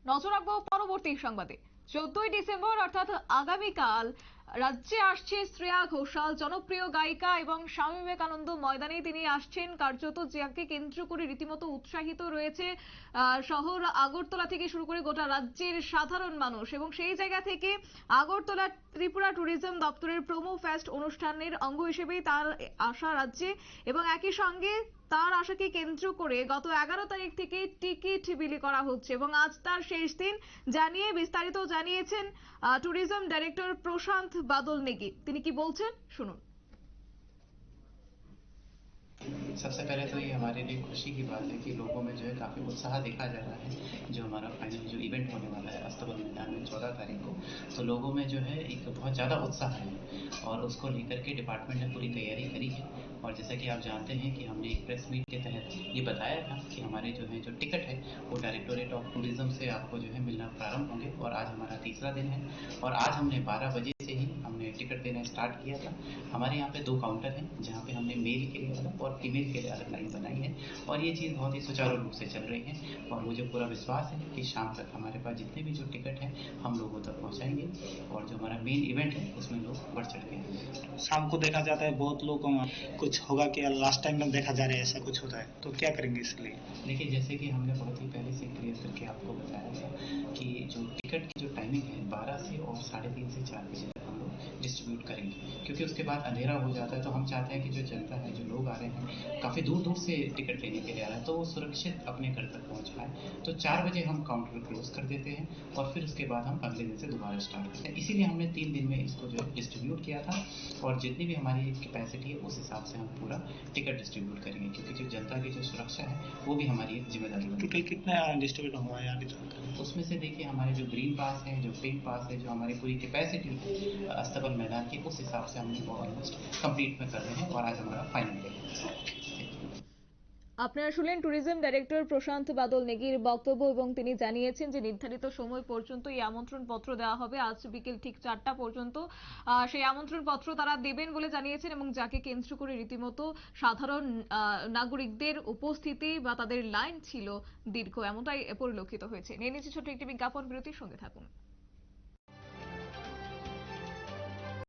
নজর রাখবো পরবর্তী সংবাদে। 14ই ডিসেম্বর অর্থাৎ আগামীকাল রাজ্যে আসছে শ্রেয়া ঘোষাল, জনপ্রিয় গায়িকা, এবং স্বামী বিবেকানন্দ ময়দানে তিনি আসছেন। কার্যত যাকে কেন্দ্র করে রীতিমতো উৎসাহিত রয়েছে শহর আগরতলা থেকে শুরু করে গোটা রাজ্যের সাধারণ মানুষ, এবং সেই জায়গা থেকে আগরতলা ত্রিপুরা ট্যুরিজম দপ্তরের প্রোমো ফেস্ট অনুষ্ঠানের অঙ্গ হিসেবেই তার আসা রাজ্যে, এবং একই সঙ্গে তার আশাকে কেন্দ্র করে গত 11 তারিখ থেকে টিকিট বিলি করা হচ্ছে, এবং আজ তার শেষ দিন। জানিয়ে বিস্তারিত জানিয়েছেন ট্যুরিজম ডাইরেক্টর প্রশান্ত বাদল নেগি। তিনি কি বলছেন শুনুন। सबसे पहले तो ये हमारे लिए खुशी की बात है कि लोगों में जो है काफ़ी उत्साह देखा जा रहा है। जो हमारा फाइनल जो इवेंट होने वाला है अस्तबल मैदान में 14 तारीख को, तो लोगों में जो है एक बहुत ज़्यादा उत्साह है और उसको लेकर के डिपार्टमेंट ने पूरी तैयारी करी है। और जैसा कि आप जानते हैं कि हमने एक प्रेस मीट के तहत ये बताया था कि हमारे जो है जो टिकट है वो डायरेक्टोरेट ऑफ टूरिज्म से आपको जो है मिलना प्रारंभ होंगे। और आज हमारा तीसरा दिन है और आज हमने 12 बजे से ही हमने टिकट देना स्टार्ट किया था। हमारे यहाँ पे 2 काउंटर हैं जहाँ पे हमने मेल के लिए अलग और फीमेल के लिए अलग लाइन बनाई है, और ये चीज़ बहुत ही सुचारू रूप से चल रही है। और मुझे पूरा विश्वास है कि शाम तक हमारे पास जितने भी जो टिकट हैं हम लोगों तक पहुँचाएंगे, और जो हमारा मेन इवेंट है उसमें लोग बढ़ चढ़ के आएंगे। शाम को देखा जाता है बहुत लोग कुछ होगा कि लास्ट टाइम में देखा जा रहा है ऐसा कुछ होता है, तो क्या करेंगे इसके लिए? देखिए, जैसे कि हमने बहुत ही पहले से क्लियर करके आपको बताया था कि जो टिकट की जो टाइमिंग है 12 से और 3:30 से 4 बजे तक हम लोग डिस्ट्रीब्यूट करेंगे, क्योंकि उसके बाद अंधेरा हो जाता है। तो हम चाहते हैं कि जो जनता है, जो लोग आ रहे हैं काफ़ी दूर दूर से टिकट लेने के लिए आ रहे हैं, तो वो सुरक्षित अपने घर तक पहुँच पाए। तो 4 बजे हम काउंटर क्लोज कर देते हैं और फिर उसके बाद हम अगले दिन से दोबारा स्टार्ट करते हैं। इसीलिए हमने 3 दिन में इसको जो है डिस्ट्रीब्यूट किया था, और जितनी भी हमारी कैपेसिटी है उस हिसाब से हम पूरा टिकट डिस्ट्रीब्यूट करेंगे, क्योंकि जो जनता की जो सुरक्षा है वो भी हमारी एक जिम्मेदारी है। टोटल कितना डिस्ट्रीब्यूट हुआ है अभी तक? उसमें से देखिए, हमारे जो ग्रीन पास है, जो पिंक पास है, जो हमारी पूरी कैपेसिटी है अस्तबल मैदान की, उस हिसाब से हमने वो ऑलमोस्ट कंप्लीट में कर रहे हैं, और आज हमारा फाइनल डे है। আপনারা শুনলেন ট্যুরিজম ডাইরেক্টর প্রশান্ত বাদল নেগির বক্তব্য, এবং তিনি জানিয়েছেন যে নির্ধারিত সময় পর্যন্ত এই আমন্ত্রণ পত্র দেওয়া হবে আজ বিকেল ঠিক 4টা পর্যন্ত। সেই আমন্ত্রণ পত্র তারা দেবেন বলে জানিয়েছেন, এবং যাকে কেন্দ্র করে রীতিমতো সাধারণ নাগরিকদের উপস্থিতি বা তাদের লাইন ছিল দীর্ঘ, এমনটাই পরিলক্ষিত হয়েছে। নিয়ে নিচ্ছি ছোট্ট একটি বিজ্ঞাপন বিরতির সঙ্গে থাকুন।